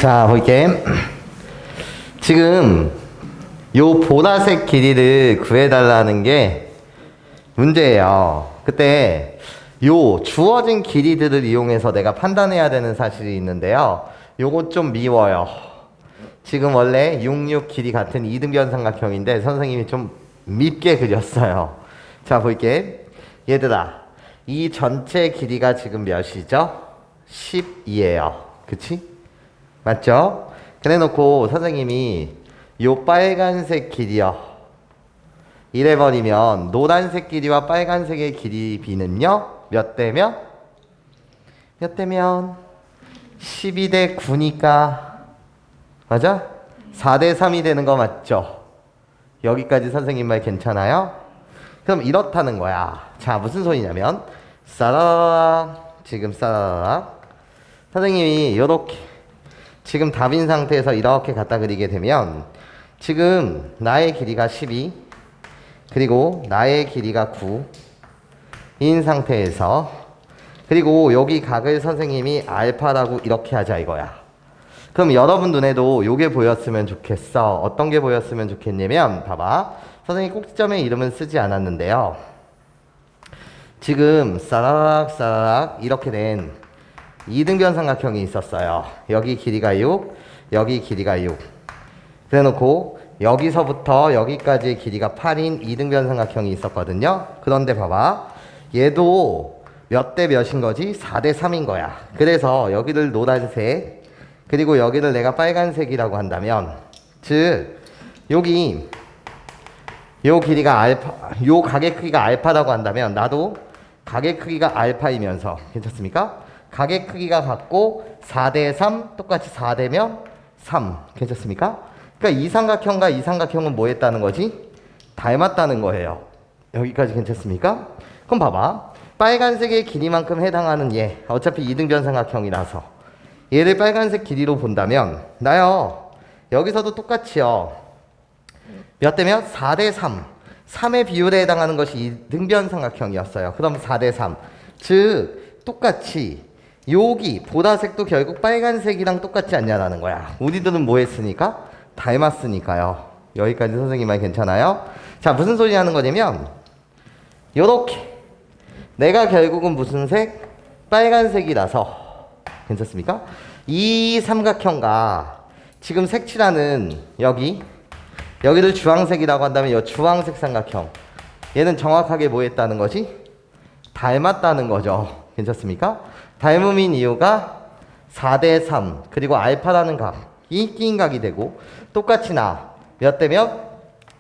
자, 볼게. 지금 요 보라색 길이를 구해달라는 게 문제예요. 그때 요 주어진 길이들을 이용해서 내가 판단해야 되는 사실이 있는데요. 요거 좀 미워요. 지금 원래 66 길이 같은 이등변 삼각형인데 선생님이 좀 밉게 그렸어요. 자, 볼게. 얘들아, 이 전체 길이가 지금 몇이죠? 10이에요. 그치? 맞죠? 그래 놓고 선생님이 요 빨간색 길이요, 이래버리면 노란색 길이와 빨간색의 길이 비는요 몇 대면? 몇 대면? 12대 9니까 맞아? 4대 3이 되는 거 맞죠? 여기까지 선생님 말 괜찮아요? 그럼 이렇다는 거야. 자, 무슨 소리냐면 싸라락, 지금 싸라락, 선생님이 요렇게 지금 답인 상태에서 이렇게 갖다 그리게 되면 지금 나의 길이가 12 그리고 나의 길이가 9인 상태에서, 그리고 여기 각을 선생님이 알파라고 이렇게 하자 이거야. 그럼 여러분 눈에도 요게 보였으면 좋겠어. 어떤 게 보였으면 좋겠냐면 봐봐, 선생님 꼭지점의 이름은 쓰지 않았는데요, 지금 싸라락 싸라락 이렇게 된 이등변 삼각형이 있었어요. 여기 길이가 6, 여기 길이가 6. 그래 놓고 여기서부터 여기까지의 길이가 8인 이등변 삼각형이 있었거든요. 그런데 봐봐, 얘도 몇 대 몇인 거지? 4대 3인 거야. 그래서 여기를 노란색, 그리고 여기를 내가 빨간색이라고 한다면, 즉 여기 요 길이가 알파, 요 각의 크기가 알파라고 한다면 나도 각의 크기가 알파이면서, 괜찮습니까? 각의 크기가 같고 4대 3, 똑같이 4대면 3. 괜찮습니까? 그러니까 이 삼각형과 이 삼각형은 뭐 했다는 거지? 닮았다는 거예요. 여기까지 괜찮습니까? 그럼 봐봐, 빨간색의 길이만큼 해당하는 얘, 어차피 이등변 삼각형이라서 얘를 빨간색 길이로 본다면 나요, 여기서도 똑같이요, 몇 대면? 4대 3. 3의 비율에 해당하는 것이 이등변 삼각형이었어요. 그럼 4대 3. 즉 똑같이 여기 보라색도 결국 빨간색이랑 똑같지 않냐라는 거야. 우리들은 뭐 했으니까? 닮았으니까요. 여기까지 선생님 말 괜찮아요? 자, 무슨 소리 하는 거냐면 요렇게 내가 결국은 무슨 색? 빨간색이라서, 괜찮습니까? 이 삼각형과 지금 색칠하는 여기를 주황색이라고 한다면 이 주황색 삼각형, 얘는 정확하게 뭐 했다는 거지? 닮았다는 거죠. 괜찮습니까? 닮음인 이유가 4대 3 그리고 알파라는 각이 끼인 각이 되고, 똑같이 나 몇 대면?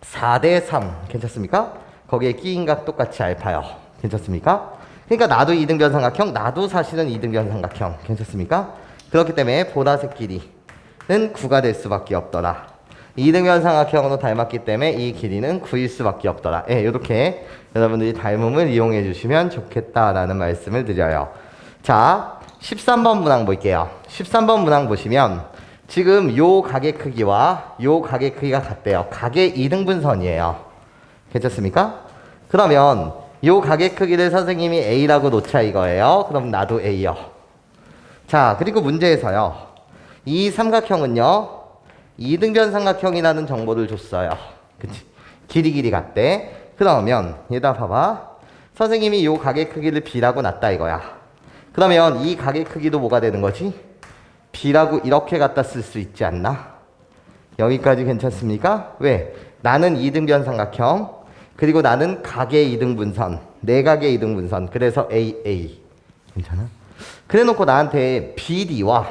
4대 3. 괜찮습니까? 거기에 끼인 각 똑같이 알파요. 괜찮습니까? 그러니까 나도 이등변 삼각형, 나도 사실은 이등변 삼각형. 괜찮습니까? 그렇기 때문에 보라색 길이는 9가 될 수밖에 없더라. 이등변 삼각형으로 닮았기 때문에 이 길이는 9일 수밖에 없더라. 예, 이렇게 여러분들이 닮음을 이용해 주시면 좋겠다라는 말씀을 드려요. 자, 13번 문항 볼게요. 13번 문항 보시면 지금 요 각의 크기와 요 각의 크기가 같대요. 각의 이등분선이에요. 괜찮습니까? 그러면 요 각의 크기를 선생님이 A라고 놓자 이거예요. 그럼 나도 A요. 자, 그리고 문제에서요, 이 삼각형은요 이등변 삼각형이라는 정보를 줬어요. 그치? 길이 같대. 그러면 얘다 봐봐, 선생님이 요 각의 크기를 B라고 놨다 이거야. 그러면 이 각의 크기도 뭐가 되는 거지? B라고 이렇게 갖다 쓸 수 있지 않나? 여기까지 괜찮습니까? 왜? 나는 이등변 삼각형, 그리고 나는 각의 이등분선, 내각의 이등분선, 그래서 AA. 괜찮아? 그래 놓고 나한테 BD와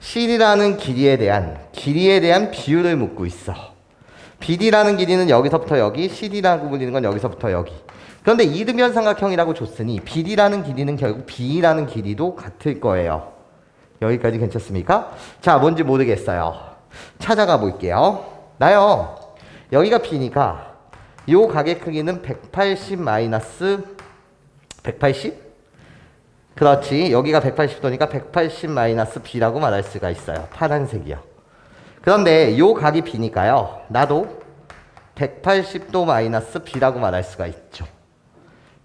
C라는 길이에 대한 비율을 묻고 있어. BD라는 길이는 여기서부터 여기, CD라고 불리는 건 여기서부터 여기. 그런데 이등변 삼각형이라고 줬으니 BD라는 길이는 결국 B라는 길이도 같을 거예요. 여기까지 괜찮습니까? 자, 뭔지 모르겠어요. 찾아가 볼게요. 나요, 여기가 B니까 요 각의 크기는 180 마이너스 180? 그렇지. 여기가 180도니까 180 마이너스 B라고 말할 수가 있어요. 파란색이요. 그런데 요 각이 B니까요, 나도 180도 마이너스 B라고 말할 수가 있죠.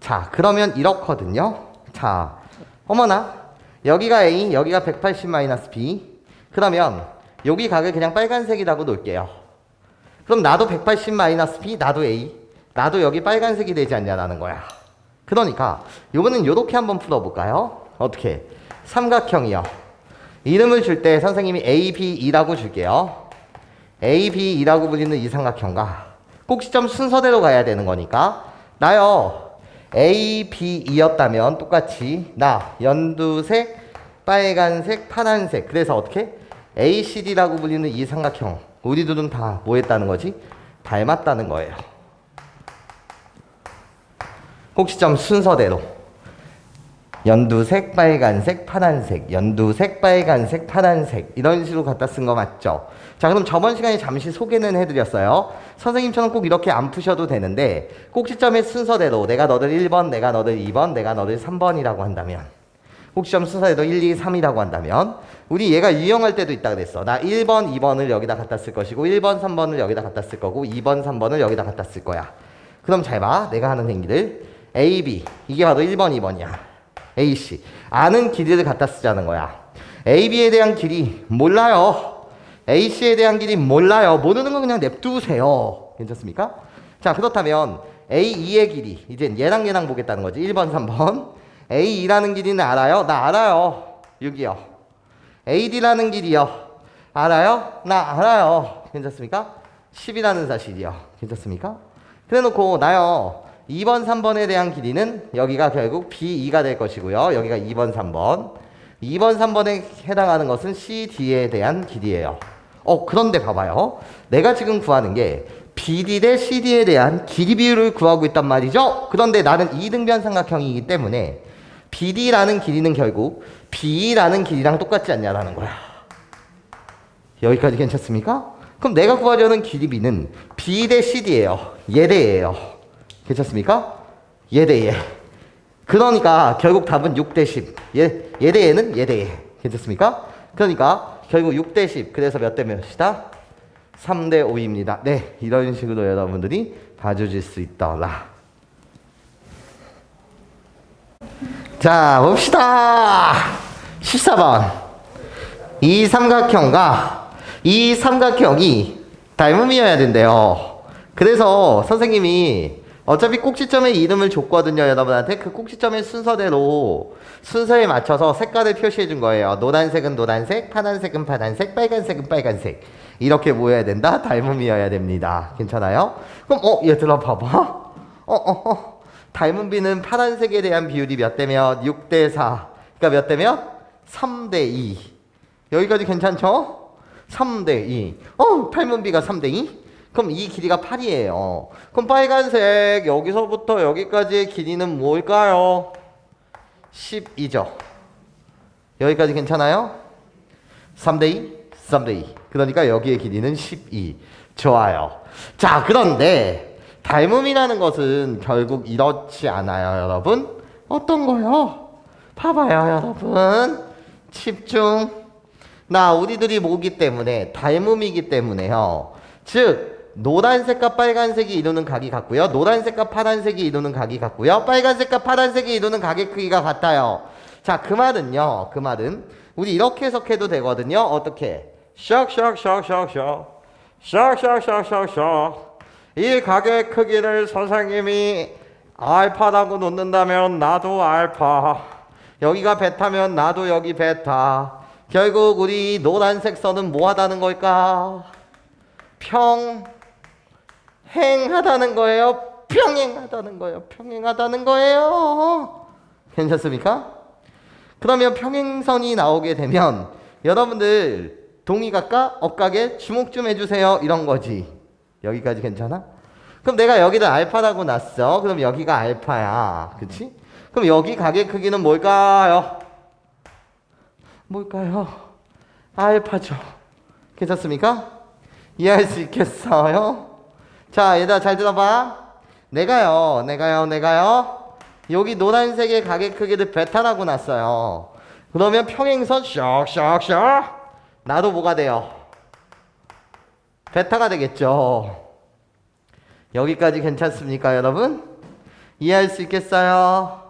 자, 그러면 이렇거든요. 자, 어머나, 여기가 A, 여기가 180 마이너스 B. 그러면 여기 각을 그냥 빨간색이라고 놓을게요. 그럼 나도 180 마이너스 B, 나도 A, 나도 여기 빨간색이 되지 않냐라는 거야. 그러니까 요거는 요렇게 한번 풀어볼까요? 어떻게? 삼각형이요. 이름을 줄 때 선생님이 ABE라고 줄게요. ABE라고 불리는 이 삼각형과 꼭지점 순서대로 가야 되는 거니까 나요 ABE였다면 똑같이 나 연두색, 빨간색, 파란색. 그래서 어떻게? ACD라고 불리는 이 삼각형 우리들은 다 뭐 했다는 거지? 닮았다는 거예요. 꼭지점 순서대로 연두색, 빨간색, 파란색, 연두색, 빨간색, 파란색 이런 식으로 갖다 쓴 거 맞죠? 자, 그럼 저번 시간에 잠시 소개는 해드렸어요. 선생님처럼 꼭 이렇게 안 푸셔도 되는데 꼭지점의 순서대로 내가 너를 1번, 내가 너를 2번, 내가 너를 3번이라고 한다면 꼭지점 순서대로 1, 2, 3이라고 한다면 우리 얘가 유형할 때도 있다 그랬어. 나 1번, 2번을 여기다 갖다 쓸 것이고 1번, 3번을 여기다 갖다 쓸 거고 2번, 3번을 여기다 갖다 쓸 거야. 그럼 잘 봐. 내가 하는 행위를 A, B 이게 바로 1번, 2번이야. A, C 아는 길이를 갖다 쓰자는 거야. A, B에 대한 길이 몰라요. A, C에 대한 길이 몰라요. 모르는 건 그냥 냅두세요. 괜찮습니까? 자, 그렇다면 A, 2의 길이 이제 얘랑 보겠다는 거지. 1번, 3번 A, 2라는 길이는 알아요? 나 알아요. 6이요. AD라는 길이요. 알아요? 나 알아요. 괜찮습니까? 10이라는 사실이요. 괜찮습니까? 그래 놓고 나요 2번, 3번에 대한 길이는 여기가 결국 B2가 될 것이고요. 여기가 2번, 3번. 2번, 3번에 해당하는 것은 CD에 대한 길이에요. 그런데 봐봐요. 내가 지금 구하는 게 BD 대 CD에 대한 길이 비율을 구하고 있단 말이죠. 그런데 나는 이등변 삼각형이기 때문에 BD라는 길이는 결국 B라는 길이랑 똑같지 않냐라는 거야. 여기까지 괜찮습니까? 그럼 내가 구하려는 길이 B는 B 대 CD예요. 얘 대 얘예요. 괜찮습니까? 얘 대 얘. 그러니까 결국 답은 6 대 10. 얘 대 얘는 얘 대 얘. 괜찮습니까? 그러니까 결국 6 대 10. 그래서 몇 대 몇이다? 3 대 5입니다. 네, 이런 식으로 여러분들이 봐주실 수 있더라. 자, 봅시다. 14번. 이 삼각형과 이 삼각형이 닮음이어야 된대요. 그래서 선생님이 어차피 꼭지점의 이름을 줬거든요. 여러분한테 그 꼭지점의 순서대로 순서에 맞춰서 색깔을 표시해 준 거예요. 노란색은 노란색, 파란색은 파란색, 빨간색은 빨간색. 이렇게 모여야 된다. 닮음이어야 됩니다. 괜찮아요? 그럼 얘들아 봐봐. 닮은 비는 파란색에 대한 비율이 몇 대면 6 대 4. 그러니까 몇 대면 3 대 2. 여기까지 괜찮죠? 3 대 2. 닮은 비가 3 대 2? 그럼 이 길이가 8이에요. 그럼 빨간색 여기서부터 여기까지의 길이는 뭘까요? 12죠. 여기까지 괜찮아요? 3 대 2? 3 대 2. 그러니까 여기의 길이는 12. 좋아요. 자, 그런데 닮음이라는 것은 결국 이렇지 않아요, 여러분? 어떤 거요? 봐봐요, 여러분. 집중. 우리들이 뭐기 때문에 닮음이기 때문에요. 즉 노란색과 빨간색이 이루는 각이 같고요. 노란색과 파란색이 이루는 각이 같고요. 빨간색과 파란색이 이루는 각의 크기가 같아요. 자, 그 말은요. 그 말은 우리 이렇게 해석해도 되거든요. 어떻게? 샥샥샥샥샥 샥샥샥샥샥 이 각의 크기를 선생님이 알파라고 놓는다면 나도 알파, 여기가 베타면 나도 여기 베타. 결국 우리 노란색 선은 뭐 하다는 걸까? 평행하다는 거예요. 평행하다는 거예요. 평행하다는 거예요. 괜찮습니까? 그러면 평행선이 나오게 되면 여러분들 동의각과 억각에 주목 좀 해주세요. 이런 거지. 여기까지 괜찮아? 그럼 내가 여기를 알파라고 놨어. 그럼 여기가 알파야. 그치? 그럼 여기 각의 크기는 뭘까요? 뭘까요? 알파죠. 괜찮습니까? 이해할 수 있겠어요? 자, 얘들아 잘 들어봐. 내가요. 여기 노란색의 각의 크기를 베타라고 놨어요. 그러면 평행선 샥샥샥 나도 뭐가 돼요? 베타가 되겠죠. 여기까지 괜찮습니까, 여러분? 이해할 수 있겠어요?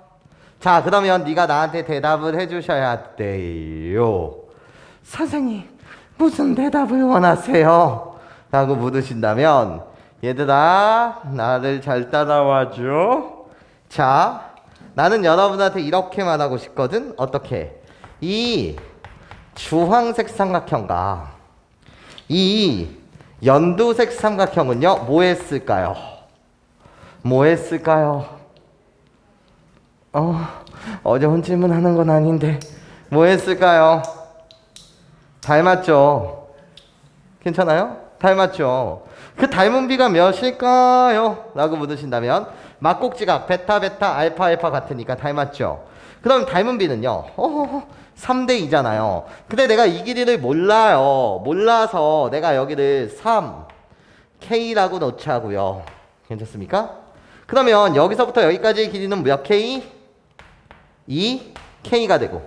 자, 그러면 네가 나한테 대답을 해주셔야 돼요. 선생님, 무슨 대답을 원하세요? 라고 묻으신다면 얘들아 나를 잘 따라와줘. 자, 나는 여러분한테 이렇게 말하고 싶거든. 어떻게? 이 주황색 삼각형과 이 연두색 삼각형은요 뭐 했을까요? 뭐 했을까요? 어려운 질문하는 건 아닌데 뭐 했을까요? 닮았죠? 괜찮아요? 닮았죠? 그 닮은 비가 몇일까요? 라고 묻으신다면 막곡지각 베타 베타 알파 알파 같으니까 닮았죠? 그럼 닮은 비는요 3대 2잖아요. 근데 내가 이 길이를 몰라요. 몰라서 내가 여기를 3K라고 놓자고요. 괜찮습니까? 그러면 여기서부터 여기까지의 길이는 몇 K? 2K가 되고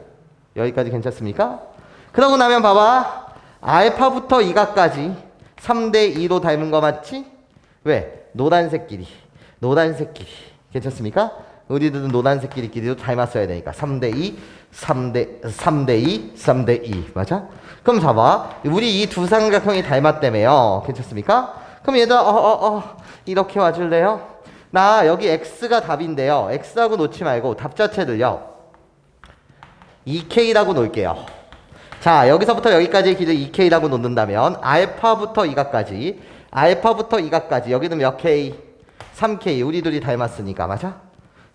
여기까지 괜찮습니까? 그러고 나면 봐봐. 알파부터 이가까지 3대 2로 닮은 거 맞지? 왜? 노란색 길이. 노란색 길이. 괜찮습니까? 우리들은 노란색 길이도 닮았어야 되니까 3대 2, 3대 2, 3대 2. 맞아? 그럼 봐봐. 우리 이 두 삼각형이 닮았다며요. 괜찮습니까? 그럼 얘들아 이렇게 와줄래요? 나 여기 X가 답인데요. X라고 놓지 말고 답 자체를요 2K라고 놓을게요. 자, 여기서부터 여기까지의 길을 2K라고 놓는다면 알파부터 이가까지 여기는 몇 K? 3K. 우리 둘이 닮았으니까 맞아?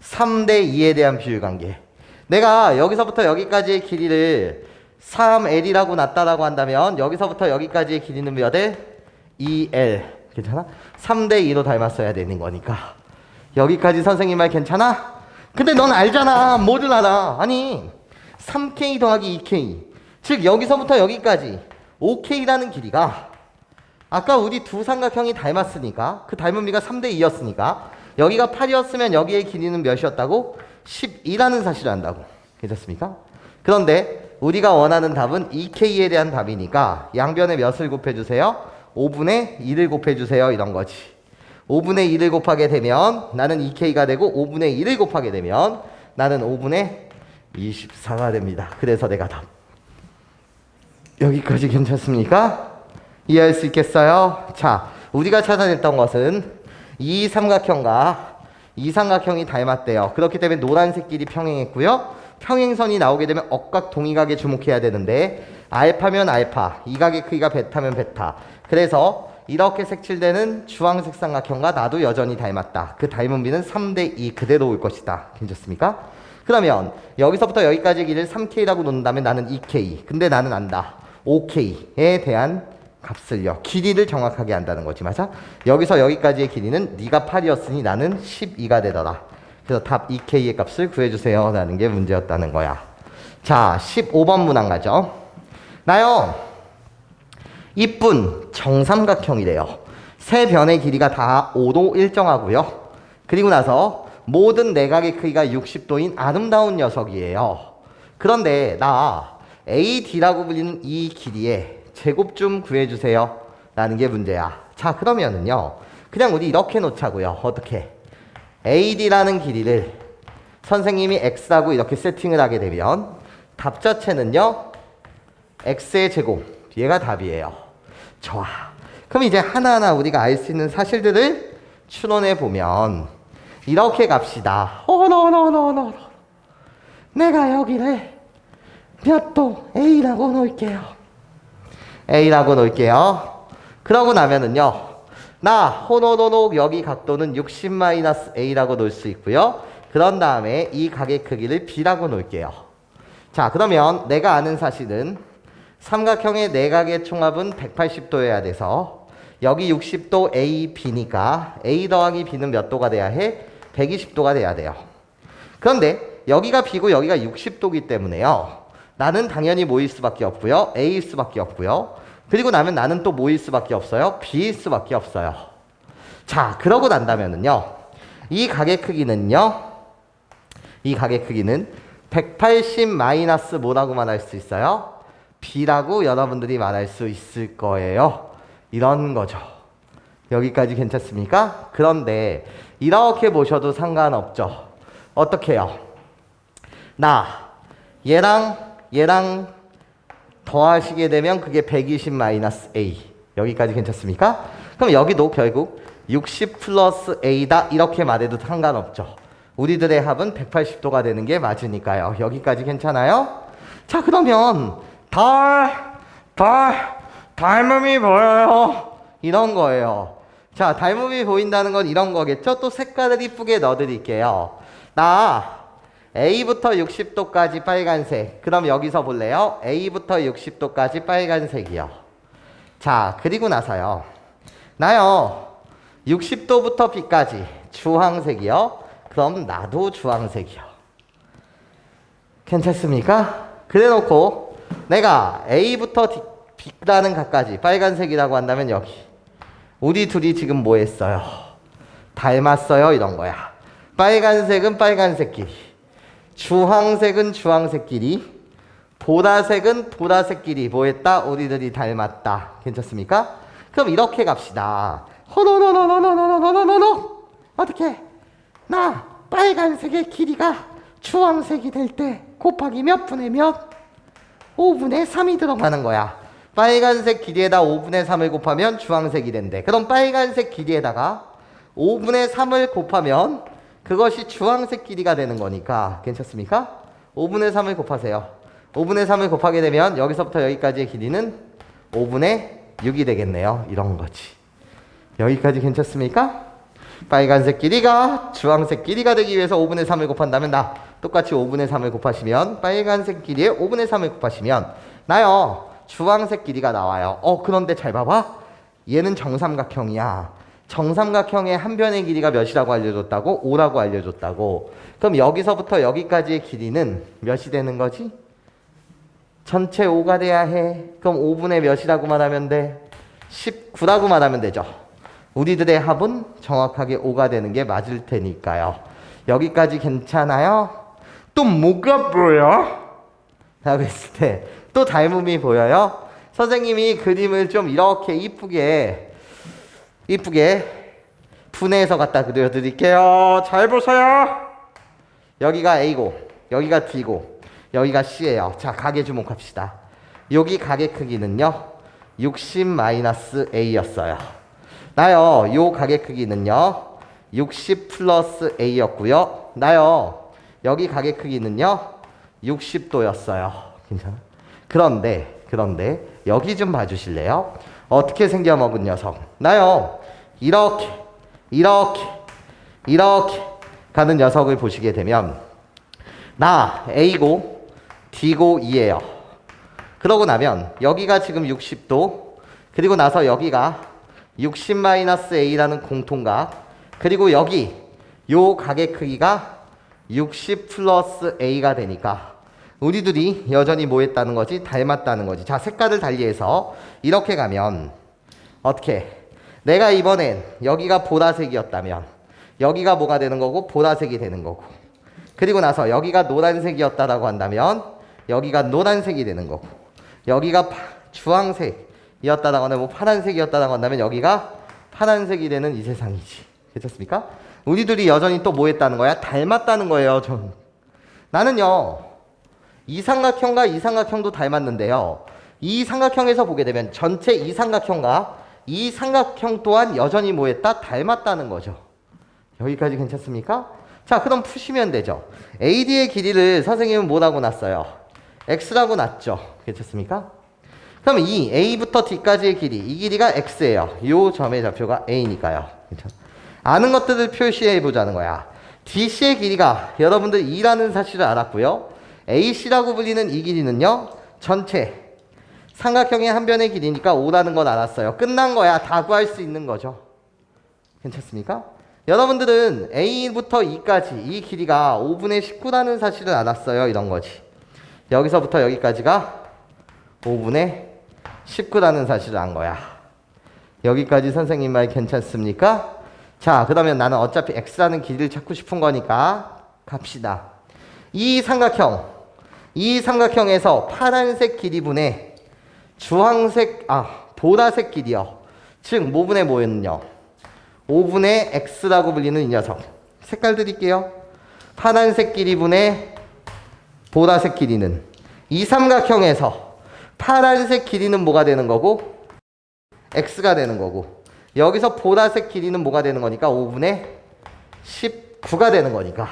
3대 2에 대한 비율관계. 내가 여기서부터 여기까지의 길이를 3L이라고 놨다라고 한다면 여기서부터 여기까지의 길이는 몇 L? 2L. 괜찮아? 3대 2로 닮았어야 되는 거니까. 여기까지 선생님 말 괜찮아? 근데 넌 알잖아. 뭐를 알아? 아니 3K 더하기 2K 즉 여기서부터 여기까지 5K라는 길이가 아까 우리 두 삼각형이 닮았으니까 그 닮은 비가 3대 2였으니까 여기가 8이었으면 여기의 길이는 몇이었다고? 12라는 사실을 안다고. 괜찮습니까? 그런데 우리가 원하는 답은 2K에 대한 답이니까 양변에 몇을 곱해주세요? 5분의 1을 곱해주세요. 이런 거지. 5분의 1을 곱하게 되면 나는 2K가 되고 5분의 1을 곱하게 되면 나는 5분의 24가 됩니다. 그래서 내가 답. 여기까지 괜찮습니까? 이해할 수 있겠어요? 자, 우리가 찾아냈던 것은 이 삼각형과 이 삼각형이 닮았대요. 그렇기 때문에 노란색 길이 평행했고요. 평행선이 나오게 되면 억각 동의각에 주목해야 되는데 알파면 알파, 이 각의 크기가 베타면 베타. 그래서 이렇게 색칠되는 주황색 삼각형과 나도 여전히 닮았다. 그 닮은 비는 3대 2 그대로 올 것이다. 괜찮습니까? 그러면 여기서부터 여기까지 길이를 3K라고 놓는다면 나는 2K. 근데 나는 안다. 5K에 대한 값을요. 길이를 정확하게 안다는 거지. 맞아? 여기서 여기까지의 길이는 네가 8이었으니 나는 12가 되더라. 그래서 답 2K의 값을 구해주세요. 라는 게 문제였다는 거야. 자, 15번 문항 가죠. 나요. 이쁜 정삼각형이래요. 세 변의 길이가 다 5도 일정하고요. 그리고 나서 모든 내각의 크기가 60도인 아름다운 녀석이에요. 그런데 나 AD라고 불리는 이 길이의 제곱 좀 구해주세요. 라는 게 문제야. 자, 그러면은요. 그냥 우리 이렇게 놓자고요. 어떻게? AD라는 길이를 선생님이 X하고 이렇게 세팅을 하게 되면 답 자체는요. X의 제곱. 얘가 답이에요. 좋아. 그럼 이제 하나하나 우리가 알 수 있는 사실들을 추론해 보면 이렇게 갑시다. 내가 여기를 몇 도 A라고 놓을게요. A라고 놓을게요. 그러고 나면은요. 나 호노노노 여기 각도는 60-A라고 놓을 수 있고요. 그런 다음에 이 각의 크기를 B라고 놓을게요. 자, 그러면 내가 아는 사실은 삼각형의 내각의 총합은 180도여야 돼서 여기 60도 A, B니까 A 더하기 B는 몇 도가 돼야 해? 120도가 돼야 돼요. 그런데 여기가 B고 여기가 60도기 때문에요. 나는 당연히 뭐일 수밖에 없고요. A일 수밖에 없고요. 그리고 나면 나는 또 뭐일 수밖에 없어요? B일 수밖에 없어요. 자, 그러고 난다면은요. 이 각의 크기는요. 이 각의 크기는 180 마이너스 뭐라고 말할 수 있어요? B라고 여러분들이 말할 수 있을 거예요. 이런 거죠. 여기까지 괜찮습니까? 그런데 이렇게 보셔도 상관없죠. 어떻게 해요? 나 얘랑 더하시게 되면 그게 120 마이너스 A. 여기까지 괜찮습니까? 그럼 여기도 결국 60 플러스 A다 이렇게 말해도 상관없죠. 우리들의 합은 180도가 되는 게 맞으니까요. 여기까지 괜찮아요? 자, 그러면 닮음이 보여요. 이런 거예요. 자, 닮음이 보인다는 건 이런 거겠죠? 또 색깔을 이쁘게 넣어드릴게요. 나 A부터 60도까지 빨간색. 그럼 여기서 볼래요? A부터 60도까지 빨간색이요. 자, 그리고 나서요. 나요. 60도부터 B까지 주황색이요. 그럼 나도 주황색이요. 괜찮습니까? 그래놓고 내가 A부터 B라는 각까지 빨간색이라고 한다면 여기. 우리 둘이 지금 뭐 했어요? 닮았어요 이런 거야. 빨간색은 빨간색끼리, 주황색은 주황색끼리, 보라색은 보라색끼리 뭐 했다? 우리들이 닮았다. 괜찮습니까? 그럼 이렇게 갑시다. 호로로로로로로로로로로 어떻게? 나 빨간색의 길이가 주황색이 될 때 곱하기 몇 분의 몇? 5분의 3이 들어가는 거야. 빨간색 길이에다 5분의 3을 곱하면 주황색이 된대. 그럼 빨간색 길이에다가 5분의 3을 곱하면 그것이 주황색 길이가 되는 거니까 괜찮습니까? 5분의 3을 곱하세요. 5분의 3을 곱하게 되면 여기서부터 여기까지의 길이는 5분의 6이 되겠네요. 이런 거지. 여기까지 괜찮습니까? 빨간색 길이가 주황색 길이가 되기 위해서 5분의 3을 곱한다면 나 똑같이 5분의 3을 곱하시면 빨간색 길이에 5분의 3을 곱하시면 나요 주황색 길이가 나와요. 그런데 잘 봐봐. 얘는 정삼각형이야. 정삼각형의 한 변의 길이가 몇이라고 알려줬다고? 5라고 알려줬다고. 그럼 여기서부터 여기까지의 길이는 몇이 되는 거지? 전체 5가 돼야 해. 그럼 5분의 몇이라고 말하면 돼? 19라고 말하면 되죠. 우리들의 합은 정확하게 5가 되는 게 맞을 테니까요. 여기까지 괜찮아요? 또 뭐가 보여? 라고 했을 때 또 닮음이 보여요? 선생님이 그림을 좀 이렇게 이쁘게 분해해서 갖다 그려드릴게요. 잘 보세요. 여기가 A고 여기가 D고 여기가 C예요. 자, 가게 주목합시다. 여기 가게 크기는요 60-A였어요. 나요 요 가게 크기는요 60 플러스 A였고요. 나요 여기 가게 크기는요 60도였어요. 괜찮아? 그런데 여기 좀 봐주실래요? 어떻게 생겨먹은 녀석. 나요 이렇게 가는 녀석을 보시게 되면 나 A고 D고 E예요. 그러고 나면 여기가 지금 60도, 그리고 나서 여기가 60-A라는 공통각, 그리고 여기 요 각의 크기가 60 플러스 A가 되니까 우리들이 여전히 뭐 했다는 거지? 닮았다는 거지. 자, 색깔을 달리해서 이렇게 가면 어떻게? 내가 이번엔 여기가 보라색이었다면 여기가 뭐가 되는 거고? 보라색이 되는 거고, 그리고 나서 여기가 노란색이었다라고 한다면 여기가 노란색이 되는 거고, 여기가 주황색이었다라고 하면 뭐 파란색이었다라고 한다면 여기가 파란색이 되는 이 세상이지. 괜찮습니까? 우리들이 여전히 또 뭐 했다는 거야? 닮았다는 거예요. 나는요 이 삼각형과 이 삼각형도 닮았는데요, 이 삼각형에서 보게 되면 전체 이 삼각형과 이 삼각형 또한 여전히 뭐 했다? 닮았다는 거죠. 여기까지 괜찮습니까? 자, 그럼 푸시면 되죠. AD의 길이를 선생님은 뭐라고 놨어요? X라고 놨죠. 괜찮습니까? 그럼 이 A부터 D까지의 길이, 이 길이가 X예요. 이 점의 좌표가 A니까요. 괜찮아? 아는 것들을 표시해 보자는 거야. DC의 길이가 여러분들 2라는 사실을 알았고요. AC라고 불리는 이 길이는요 전체 삼각형의 한 변의 길이니까 5라는 건 알았어요. 끝난 거야. 다 구할 수 있는 거죠. 괜찮습니까? 여러분들은 A부터 E까지 이 길이가 5분의 19라는 사실을 알았어요. 이런 거지. 여기서부터 여기까지가 5분의 19라는 사실을 안 거야. 여기까지 선생님 말 괜찮습니까? 자, 그러면 나는 어차피 X라는 길이를 찾고 싶은 거니까 갑시다. 이 삼각형에서 파란색 길이분의 보라색 길이요. 즉 뭐분의 뭐였냐? 5분의 X라고 불리는 이 녀석. 색깔 드릴게요. 파란색 길이분의 보라색 길이는 이 삼각형에서 파란색 길이는 뭐가 되는 거고? x가 되는 거고, 여기서 보라색 길이는 뭐가 되는 거니까 5분의 19가 되는 거니까.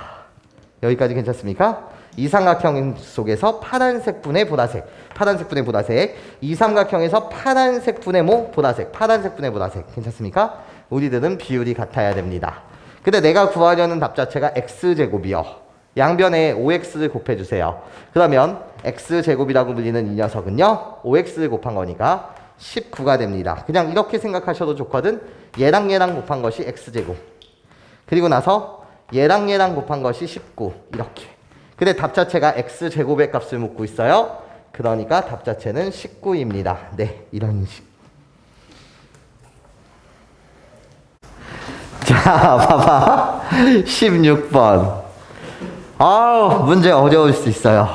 여기까지 괜찮습니까? 이 삼각형 속에서 파란색 분의 보라색, 파란색 분의 보라색, 이 삼각형에서 파란색 분의 뭐? 보라색, 파란색 분의 보라색. 괜찮습니까? 우리들은 비율이 같아야 됩니다. 근데 내가 구하려는 답 자체가 x제곱이요. 양변에 5x를 곱해주세요. 그러면 x제곱이라고 불리는 이 녀석은요, 5x를 곱한 거니까 19가 됩니다. 그냥 이렇게 생각하셔도 좋거든. 얘랑 얘랑 곱한 것이 x제곱. 그리고 나서 얘랑 얘랑 곱한 것이 19. 이렇게. 근데 답 자체가 x제곱의 값을 묻고 있어요. 그러니까 답 자체는 19입니다. 네, 이런 식. 자, 봐봐. 16번. 문제 어려울 수 있어요.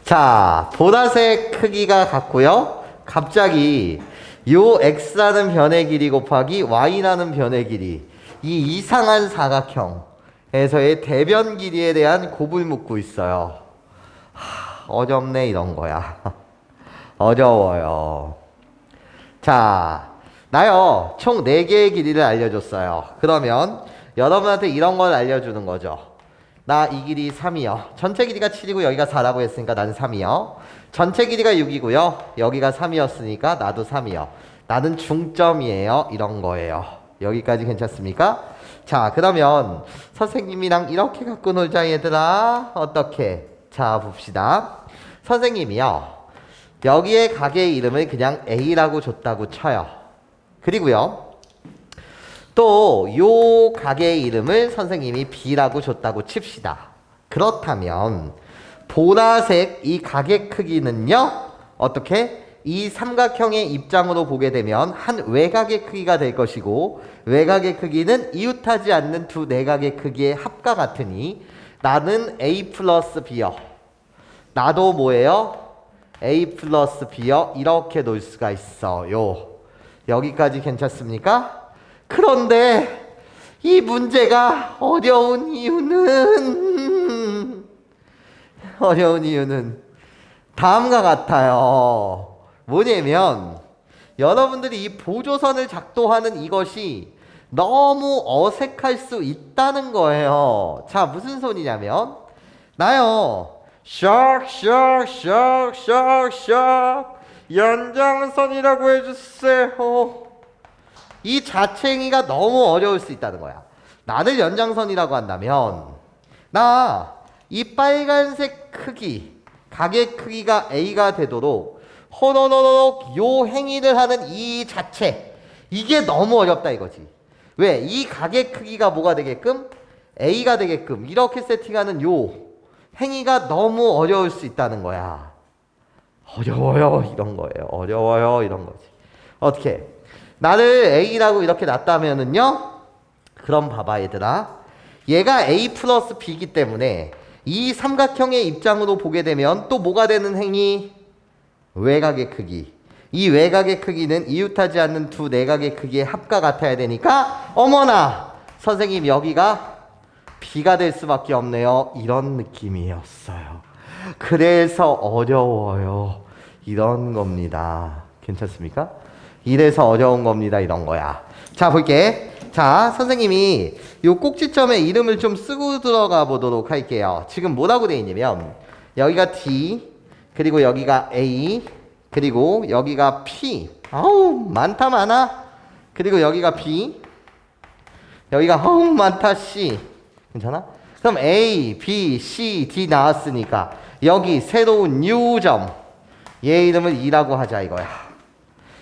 자, 보라색 크기가 같고요. 갑자기 요 x라는 변의 길이 곱하기 y라는 변의 길이, 이 이상한 사각형에서의 대변 길이에 대한 곱을 묻고 있어요. 어렵네 이런 거야. 어려워요. 자, 나요 총 4개의 길이를 알려줬어요. 그러면 여러분한테 이런 걸 알려주는 거죠. 나 이 길이 3이요. 전체 길이가 7이고 여기가 4라고 했으니까 나는 3이요. 전체 길이가 6이고요. 여기가 3이었으니까 나도 3이요. 나는 중점이에요. 이런 거예요. 여기까지 괜찮습니까? 자, 그러면 선생님이랑 이렇게 갖고 놀자 얘들아. 어떻게? 자, 봅시다. 선생님이요, 여기에 가게의 이름을 그냥 A라고 줬다고 쳐요. 그리고요, 또 요 가게의 이름을 선생님이 B라고 줬다고 칩시다. 그렇다면 보라색 이 가게 크기는요, 어떻게? 이 삼각형의 입장으로 보게 되면 한 외곽의 크기가 될 것이고, 외곽의 크기는 이웃하지 않는 두 내각의 크기의 합과 같으니 나는 A 플러스 B요. 나도 뭐예요? A 플러스 B요. 이렇게 놓을 수가 있어요. 여기까지 괜찮습니까? 그런데 이 문제가 어려운 이유는 다음과 같아요. 뭐냐면 여러분들이 이 보조선을 작동하는 이것이 너무 어색할 수 있다는 거예요. 자, 무슨 소리냐면 나요 샥 연장선이라고 해주세요. 이 자체행위가 너무 어려울 수 있다는 거야. 나를 연장선이라고 한다면 나 이 빨간색 크기, 가게 크기가 A가 되도록 호로로록 요 행위를 하는 이 자체, 이게 너무 어렵다 이거지. 왜? 이 가게 크기가 뭐가 되게끔? A가 되게끔 이렇게 세팅하는 요 행위가 너무 어려울 수 있다는 거야. 어려워요 이런 거예요. 어려워요 이런 거지. 어떻게? 나를 A라고 이렇게 놨다면은요, 그럼 봐봐 얘들아, 얘가 A 플러스 B이기 때문에 이 삼각형의 입장으로 보게 되면 또 뭐가 되는 행위? 외곽의 크기. 이 외곽의 크기는 이웃하지 않는 두 내각의 크기의 합과 같아야 되니까 어머나 선생님 여기가 B가 될 수밖에 없네요. 이런 느낌이었어요. 그래서 어려워요. 이런 겁니다. 괜찮습니까? 이래서 어려운 겁니다. 이런 거야. 자, 볼게. 자, 선생님이 요 꼭지점에 이름을 좀 쓰고 들어가 보도록 할게요. 지금 뭐라고 돼 있냐면 여기가 D, 그리고 여기가 A, 그리고 여기가 P. 아우 많다 많아. 그리고 여기가 B, 여기가 아우 많다 C. 괜찮아? 그럼 A, B, C, D 나왔으니까 여기 새로운 U점, 얘 이름을 E라고 하자 이거야.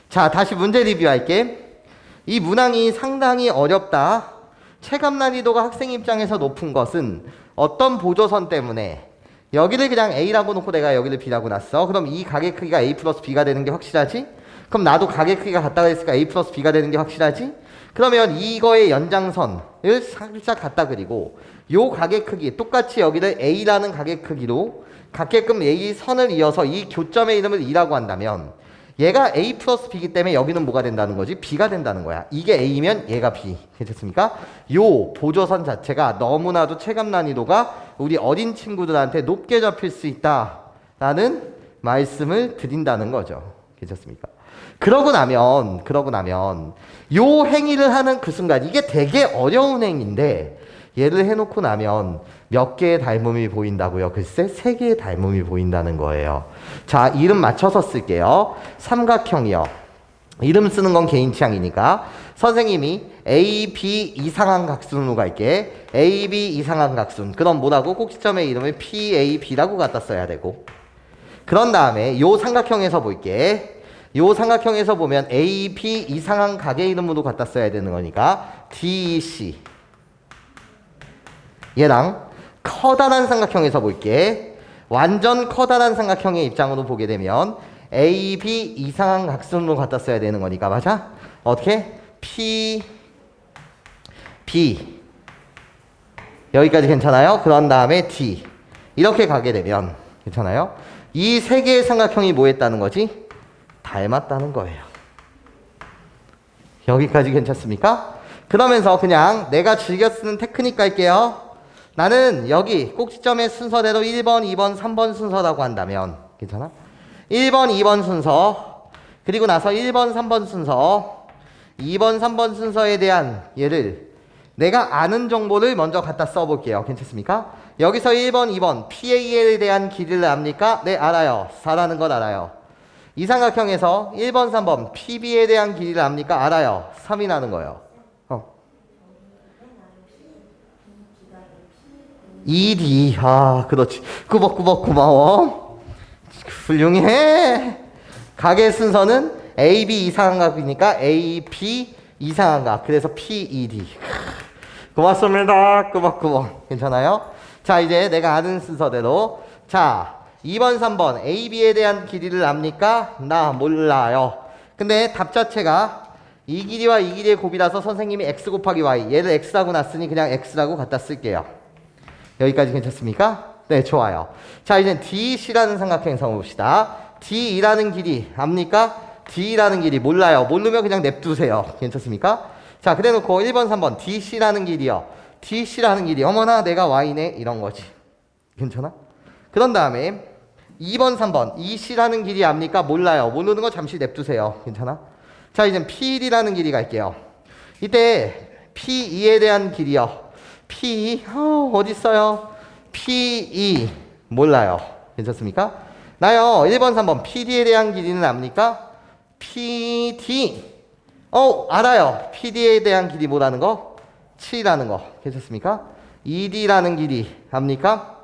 자, 다시 문제 리뷰할게. 이 문항이 상당히 어렵다. 체감 난이도가 학생 입장에서 높은 것은 어떤 보조선 때문에 여기를 그냥 A라고 놓고 내가 여기를 B라고 놨어. 그럼 이 가게 크기가 A 플러스 B가 되는 게 확실하지? 그럼 나도 가게 크기가 같다고 했으니까 A 플러스 B가 되는 게 확실하지? 그러면 이거의 연장선을 살짝 갖다 그리고 요 가게 크기 똑같이 여기를 A라는 가게 크기로 갖게끔 A 선을 이어서 이 교점의 이름을 E라고 한다면 얘가 A 플러스 B이기 때문에 여기는 뭐가 된다는 거지? B가 된다는 거야. 이게 A면 얘가 B. 괜찮습니까? 요 보조선 자체가 너무나도 체감 난이도가 우리 어린 친구들한테 높게 잡힐 수 있다라는 말씀을 드린다는 거죠. 괜찮습니까? 그러고 나면 요 행위를 하는 그 순간 이게 되게 어려운 행위인데 얘를 해놓고 나면 몇 개의 닮음이 보인다고요? 글쎄 3개의 닮음이 보인다는 거예요. 자, 이름 맞춰서 쓸게요. 삼각형이요. 이름 쓰는 건 개인 취향이니까 선생님이 A, B 이상한 각순으로 갈게. A, B 이상한 각순. 그럼 뭐라고? 꼭지점의 이름을 P, A, B라고 갖다 써야 되고 그런 다음에 요 삼각형에서 볼게. 요 삼각형에서 보면 A, B 이상한 각의 이름으로 갖다 써야 되는 거니까 D, C 얘랑 커다란 삼각형에서 볼게. 완전 커다란 삼각형의 입장으로 보게 되면 A, B 이상한 각선으로 갖다 써야 되는 거니까 맞아? 어떻게? P, B 여기까지 괜찮아요? 그런 다음에 D 이렇게 가게 되면 괜찮아요? 이 3개의 삼각형이 뭐 했다는 거지? 닮았다는 거예요. 여기까지 괜찮습니까? 그러면서 그냥 내가 즐겨 쓰는 테크닉 갈게요. 나는 여기 꼭지점의 순서대로 1번, 2번, 3번 순서라고 한다면 괜찮아? 1번, 2번 순서 그리고 나서 1번, 3번 순서 2번, 3번 순서에 대한 얘를 내가 아는 정보를 먼저 갖다 써볼게요. 괜찮습니까? 여기서 1번, 2번 PA에 대한 길이를 압니까? 네, 알아요. 4라는 걸 알아요. 이 삼각형에서 1번, 3번 PB에 대한 길이를 압니까? 알아요. 3이라는 거예요. ED 그렇지. 꾸벅꾸벅 고마워. 훌륭해. 각의 순서는 AB 이상한각이니까 AB 이상한각. 그래서 PED. 고맙습니다. 꾸벅꾸벅. 괜찮아요? 자, 이제 내가 아는 순서대로 자 2번 3번 AB에 대한 길이를 압니까? 나 몰라요. 근데 답 자체가 이 길이와 이 길이의 곱이라서 선생님이 x 곱하기 y 얘를 x라고 놨으니 그냥 x라고 갖다 쓸게요. 여기까지 괜찮습니까? 네, 좋아요. 자, 이제 DC라는 삼각형에서 봅시다. D이라는 길이 압니까? D라는 길이 몰라요. 모르면 그냥 냅두세요. 괜찮습니까? 자, 그래 놓고 1번, 3번 DC라는 길이요. DC라는 길이 어머나 내가 Y네 이런 거지. 괜찮아? 그런 다음에 2번, 3번 EC라는 길이 압니까? 몰라요. 모르는 거 잠시 냅두세요. 괜찮아? 자, 이제 PD라는 길이 갈게요. 이때 PE에 대한 길이요. P 어딨어요? PE 몰라요. 괜찮습니까? 나요 1번 3번 PD에 대한 길이는 압니까? PD 알아요. PD에 대한 길이 뭐라는 거? 7이라는 거. 괜찮습니까? ED라는 길이 압니까?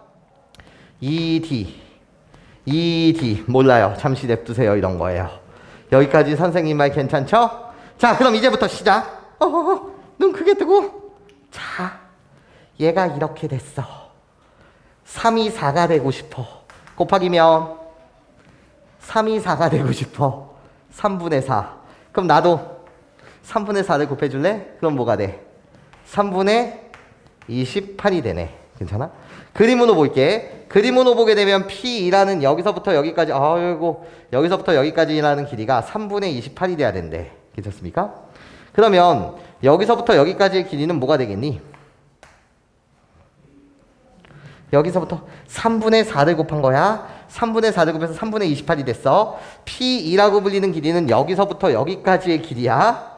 ED 몰라요. 잠시 냅두세요. 이런 거예요. 여기까지 선생님 말 괜찮죠? 자, 그럼 이제부터 시작. 눈 크게 뜨고 자 얘가 이렇게 됐어. 3이 4가 되고 싶어. 곱하기면 3이 4가 되고 싶어. 3분의 4. 그럼 나도 3분의 4를 곱해줄래? 그럼 뭐가 돼? 3분의 28이 되네. 괜찮아? 그림으로 볼게. 그림으로 보게 되면 P2라는 여기서부터 여기까지 여기서부터 여기까지라는 길이가 3분의 28이 돼야 된대. 괜찮습니까? 그러면 여기서부터 여기까지의 길이는 뭐가 되겠니? 여기서부터 3분의 4를 곱한 거야. 3분의 4를 곱해서 3분의 28이 됐어. P2라고 불리는 길이는 여기서부터 여기까지의 길이야.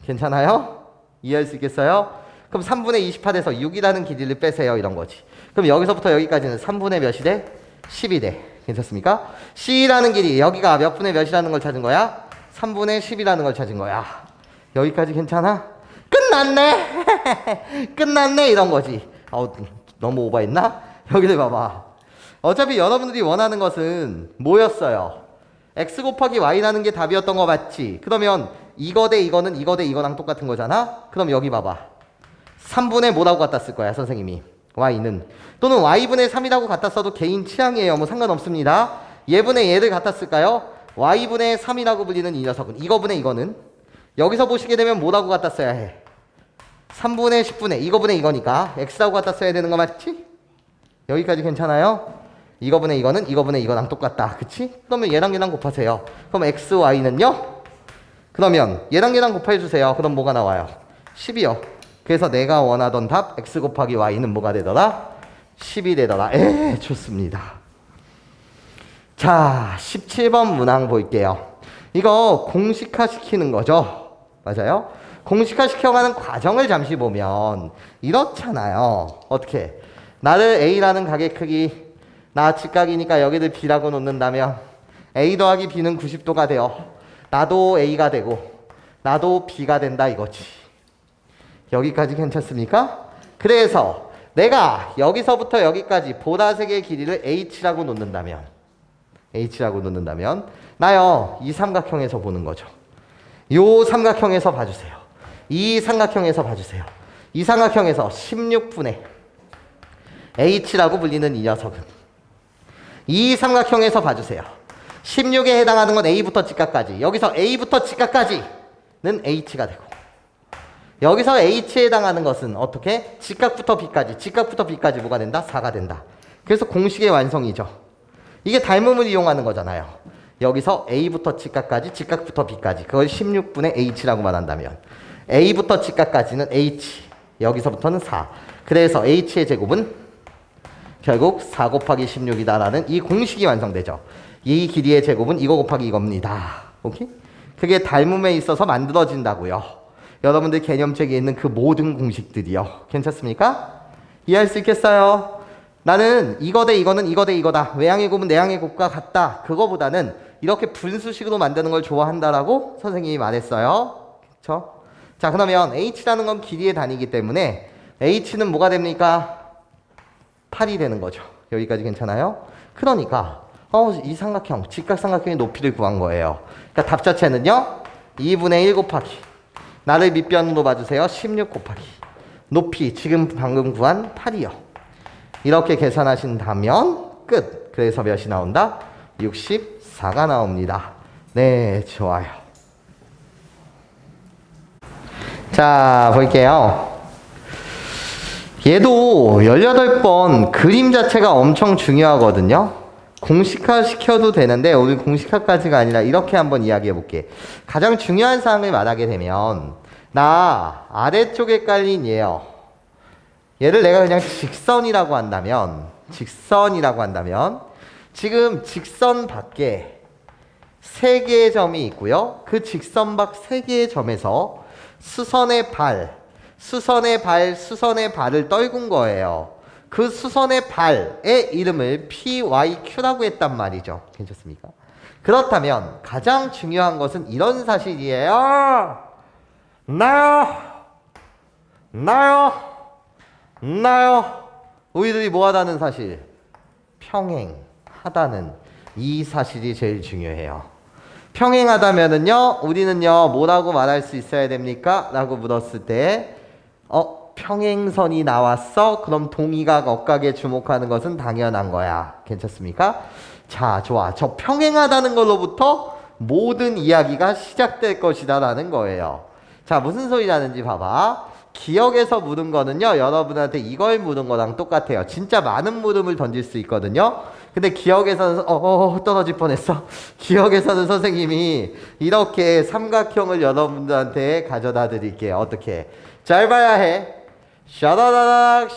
괜찮아요? 이해할 수 있겠어요? 그럼 3분의 28에서 6이라는 길이를 빼세요. 이런 거지. 그럼 여기서부터 여기까지는 3분의 몇이 돼? 10이 돼. 괜찮습니까? C라는 길이 여기가 몇 분의 몇이라는 걸 찾은 거야? 3분의 10이라는 걸 찾은 거야. 여기까지 괜찮아? 끝났네. 끝났네 이런 거지. 너무 오버했나? 여기를 봐봐. 어차피 여러분들이 원하는 것은 뭐였어요? x 곱하기 y라는 게 답이었던 거 맞지? 그러면 이거 대 이거는 이거 대 이거랑 똑같은 거잖아? 그럼 여기 봐봐. 3분의 뭐라고 갖다 쓸 거야 선생님이? y는. 또는 y분의 3이라고 갖다 써도 개인 취향이에요. 뭐 상관없습니다. 얘분의 얘를 갖다 쓸까요? y분의 3이라고 불리는 이 녀석은 이거분의 이거는 여기서 보시게 되면 뭐라고 갖다 써야 해? 3분의 10분의 이거분의 이거니까 x라고 갖다 써야 되는 거 맞지? 여기까지 괜찮아요? 이거분의 이거는 이거분의 이거랑 똑같다. 그치? 그러면 얘랑 얘랑 곱하세요. 그럼 x, y는요? 그러면 얘랑 얘랑 곱해주세요. 그럼 뭐가 나와요? 10이요. 그래서 내가 원하던 답 x 곱하기 y는 뭐가 되더라? 10이 되더라. 좋습니다. 자, 17번 문항 볼게요. 이거 공식화 시키는 거죠. 맞아요? 공식화 시켜가는 과정을 잠시 보면 이렇잖아요. 어떻게? 나를 A라는 가게 크기, 나 직각이니까 여기를 B라고 놓는다면 A 더하기 B는 90도가 돼요. 나도 A가 되고 나도 B가 된다 이거지. 여기까지 괜찮습니까? 그래서 내가 여기서부터 여기까지 보라색의 길이를 H라고 놓는다면 나요 이 삼각형에서 보는 거죠. 요 삼각형에서 봐주세요. 이 삼각형에서 봐주세요. 이 삼각형에서 16분의 H라고 불리는 이 녀석은 이 삼각형에서 봐주세요. 16에 해당하는 건 A부터 직각까지. 여기서 A부터 직각까지는 H가 되고 여기서 H에 해당하는 것은 어떻게? 직각부터 B까지 뭐가 된다? 4가 된다. 그래서 공식의 완성이죠. 이게 닮음을 이용하는 거잖아요. 여기서 A부터 직각까지, 직각부터 B까지. 그걸 16분의 H라고 말한다면 A부터 직각까지는 H, 여기서부터는 4. 그래서 H의 제곱은 결국 4 곱하기 16이다라는 이 공식이 완성되죠. 이 길이의 제곱은 이거 곱하기 이겁니다. 오케이? 그게 닮음에 있어서 만들어진다고요. 여러분들 개념책에 있는 그 모든 공식들이요. 괜찮습니까? 이해할 수 있겠어요? 나는 이거 대 이거는 이거 대 이거다. 외양의 곱은 내양의 곱과 같다. 그거보다는 이렇게 분수식으로 만드는 걸 좋아한다라고 선생님이 말했어요. 그쵸? 자, 그러면 H라는 건 길이의 단위이기 때문에 H는 뭐가 됩니까? 8이 되는 거죠. 여기까지 괜찮아요? 그러니까 이 삼각형, 직각삼각형의 높이를 구한 거예요. 그러니까 답 자체는요. 2분의 1 곱하기 나를 밑변으로 봐주세요. 16 곱하기 높이 지금 방금 구한 8이요. 이렇게 계산하신다면 끝. 그래서 몇이 나온다? 64가 나옵니다. 네, 좋아요. 자, 볼게요. 얘도 18번 그림 자체가 엄청 중요하거든요. 공식화 시켜도 되는데 오늘 공식화까지가 아니라 이렇게 한번 이야기해 볼게. 가장 중요한 사항을 말하게 되면 나 아래쪽에 깔린 얘요. 얘를 내가 그냥 직선이라고 한다면 지금 직선 밖에 3개의 점이 있고요. 그 직선 밖 3개의 점에서 수선의 발을 떨군 거예요. 그 수선의 발의 이름을 PYQ라고 했단 말이죠. 괜찮습니까? 그렇다면 가장 중요한 것은 이런 사실이에요. 나요. 우리들이 뭐하다는 사실? 평행하다는 이 사실이 제일 중요해요. 평행하다면은요, 우리는요, 뭐라고 말할 수 있어야 됩니까? 라고 물었을 때, 평행선이 나왔어? 그럼 동의각 억각에 주목하는 것은 당연한 거야. 괜찮습니까? 자, 좋아. 저 평행하다는 걸로부터 모든 이야기가 시작될 것이다 라는 거예요. 자, 무슨 소리라는지 봐봐. 기억에서 물은 거는요, 여러분한테 이걸 물은 거랑 똑같아요. 진짜 많은 물음을 던질 수 있거든요. 근데 기억에서는 떨어질 뻔했어. 기억에서는 선생님이 이렇게 삼각형을 여러분들한테 가져다 드릴게요. 어떻게? 잘 봐야 해. 샤라라락.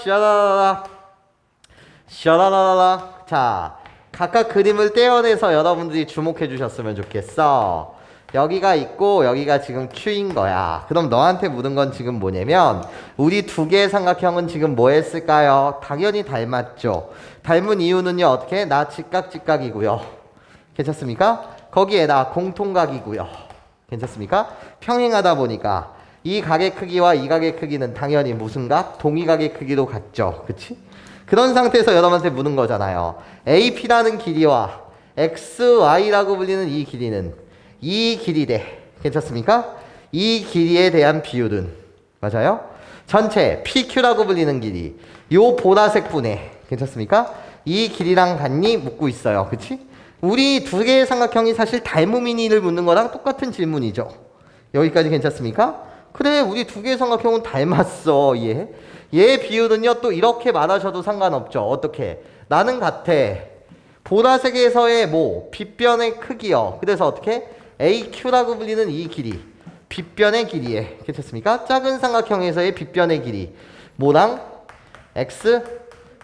자, 각각 그림을 떼어내서 여러분들이 주목해 주셨으면 좋겠어. 여기가 있고 여기가 지금 Q인 거야. 그럼 너한테 묻은 건 지금 뭐냐면 우리 두 개의 삼각형은 지금 뭐 했을까요? 당연히 닮았죠. 닮은 이유는요. 어떻게? 나 직각이고요. 괜찮습니까? 거기에 나 공통각이고요. 괜찮습니까? 평행하다 보니까 이 각의 크기와 이 각의 크기는 당연히 무슨 각? 동의각의 크기도 같죠. 그치? 그런 상태에서 여러분한테 묻는 거잖아요. AP라는 길이와 XY라고 불리는 이 길이는 이 길이래. 괜찮습니까? 이 길이에 대한 비율은 맞아요? 전체 PQ라고 불리는 길이 요 보라색 분의 괜찮습니까? 이 길이랑 같니? 묻고 있어요. 그치? 우리 두 개의 삼각형이 사실 닮음이니를 묻는 거랑 똑같은 질문이죠. 여기까지 괜찮습니까? 그래, 우리 두 개의 삼각형은 닮았어. 얘 비율은요 또 이렇게 말하셔도 상관없죠. 어떻게? 나는 같아. 보라색에서의 빗변의 크기요. 그래서 어떻게? AQ라고 불리는 이 길이 빗변의 길이에 괜찮습니까? 작은 삼각형에서의 빗변의 길이 뭐랑? X,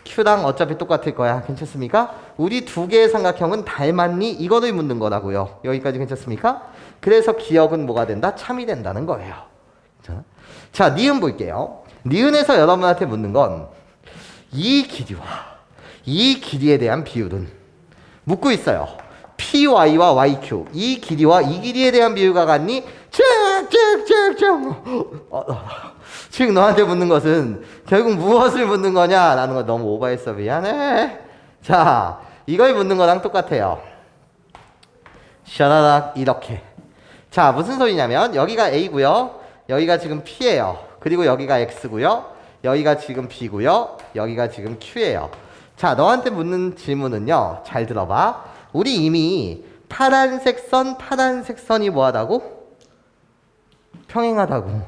Q랑 어차피 똑같을 거야. 괜찮습니까? 우리 두 개의 삼각형은 닮았니? 이거를 묻는 거라고요. 여기까지 괜찮습니까? 그래서 기억은 뭐가 된다? 참이 된다는 거예요. 자, 니은 볼게요. 니은에서 여러분한테 묻는 건 이 길이와 이 길이에 대한 비율은 묻고 있어요. PY와 YQ. 이 길이와 이 길이에 대한 비율과 같니? 지금 너한테 묻는 것은 결국 무엇을 묻는 거냐? 라는 거 너무 오버했어. 미안해. 자, 이걸 묻는 거랑 똑같아요. 샤라락 이렇게. 자, 무슨 소리냐면 여기가 A고요. 여기가 지금 P예요. 그리고 여기가 X고요. 여기가 지금 B고요. 여기가 지금 Q예요. 자, 너한테 묻는 질문은요. 잘 들어봐. 우리 이미 파란색 선이 뭐하다고? 평행하다고.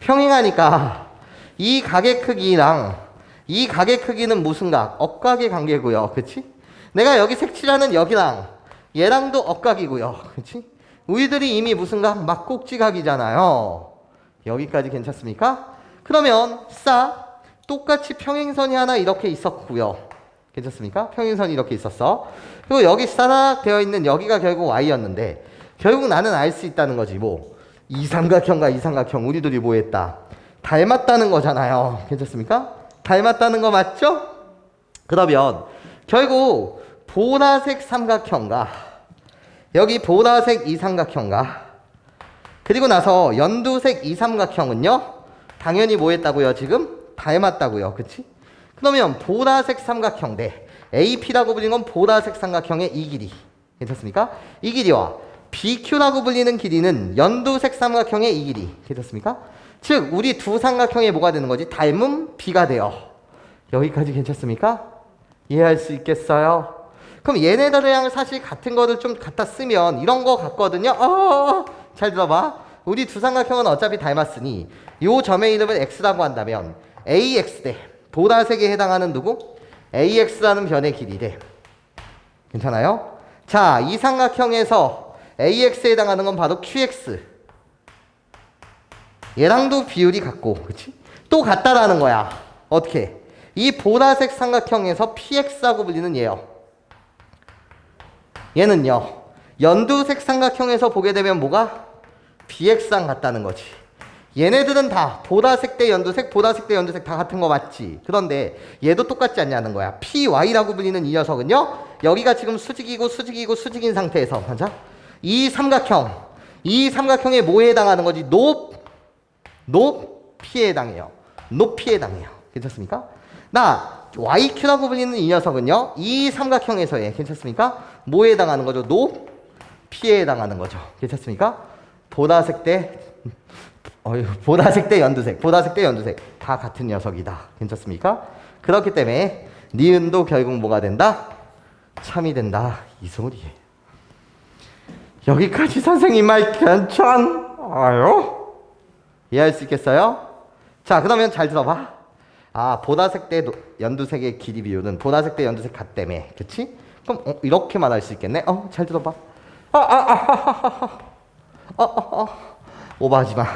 평행하니까 이 각의 크기랑 이 각의 크기는 무슨 각? 억각의 관계고요. 그치? 내가 여기 색칠하는 여기랑 얘랑도 억각이고요. 그치? 우리들이 이미 무슨 각? 막꼭지각이잖아요. 여기까지 괜찮습니까? 그러면 싹 똑같이 평행선이 하나 이렇게 있었고요. 괜찮습니까? 평행선이 이렇게 있었어. 그리고 여기 싸락 되어 있는 여기가 결국 Y였는데 결국 나는 알 수 있다는 거지. 뭐 이 삼각형과 이 삼각형 우리 둘이 뭐 했다? 닮았다는 거잖아요. 괜찮습니까? 닮았다는 거 맞죠? 그러면 결국 보라색 삼각형과 여기 보라색 이 삼각형과 그리고 나서 연두색 이 삼각형은요 당연히 뭐 했다고요? 지금 닮았다고요. 그치? 그러면 보라색 삼각형 대 AP라고 불리는 건 보라색 삼각형의 이 길이 괜찮습니까? 이 길이와 BQ라고 불리는 길이는 연두색 삼각형의 이 길이 괜찮습니까? 즉 우리 두 삼각형이 뭐가 되는 거지? 닮은 B가 돼요. 여기까지 괜찮습니까? 이해할 수 있겠어요? 그럼 얘네들이랑 사실 같은 거를 좀 갖다 쓰면 이런 거 같거든요. 잘 들어봐. 우리 두 삼각형은 어차피 닮았으니 요 점의 이름을 X라고 한다면 AX 대 보라색에 해당하는 누구? AX라는 변의 길이 대 괜찮아요? 자, 이 삼각형에서 AX에 해당하는 건 바로 QX. 얘랑도 비율이 같고, 그치? 또 같다라는 거야. 어떻게? 이 보라색 삼각형에서 PX라고 불리는 얘요. 얘는요, 연두색 삼각형에서 보게 되면 뭐가? BX랑 같다는 거지. 얘네들은 다 보라색 대 연두색, 보라색 대 연두색 다 같은 거 맞지? 그런데 얘도 똑같지 않냐는 거야. PY라고 불리는 이 녀석은요, 여기가 지금 수직이고 수직이고 수직인 상태에서, 맞아? 이 삼각형에 뭐에 해당하는 거지? 높이에 해당해요. 높이에 해당해요. 괜찮습니까? 나 YQ라고 불리는 이 녀석은요, 이 삼각형에서의 괜찮습니까? 뭐에 해당하는 거죠? 높이에 해당하는 거죠. 괜찮습니까? 보라색 대 연두색 다 같은 녀석이다. 괜찮습니까? 그렇기 때문에 니은도 결국 뭐가 된다? 참이 된다. 이 소리예요. 여기까지 선생님 말 괜찮아요? 이해할 수 있겠어요? 자, 그러면 잘 들어봐. 보라색 대 연두색의 길이 비율은 보라색 대 연두색 같다며. 그치? 그럼 이렇게 말할 수 있겠네? 잘 들어봐. 오버하지 마.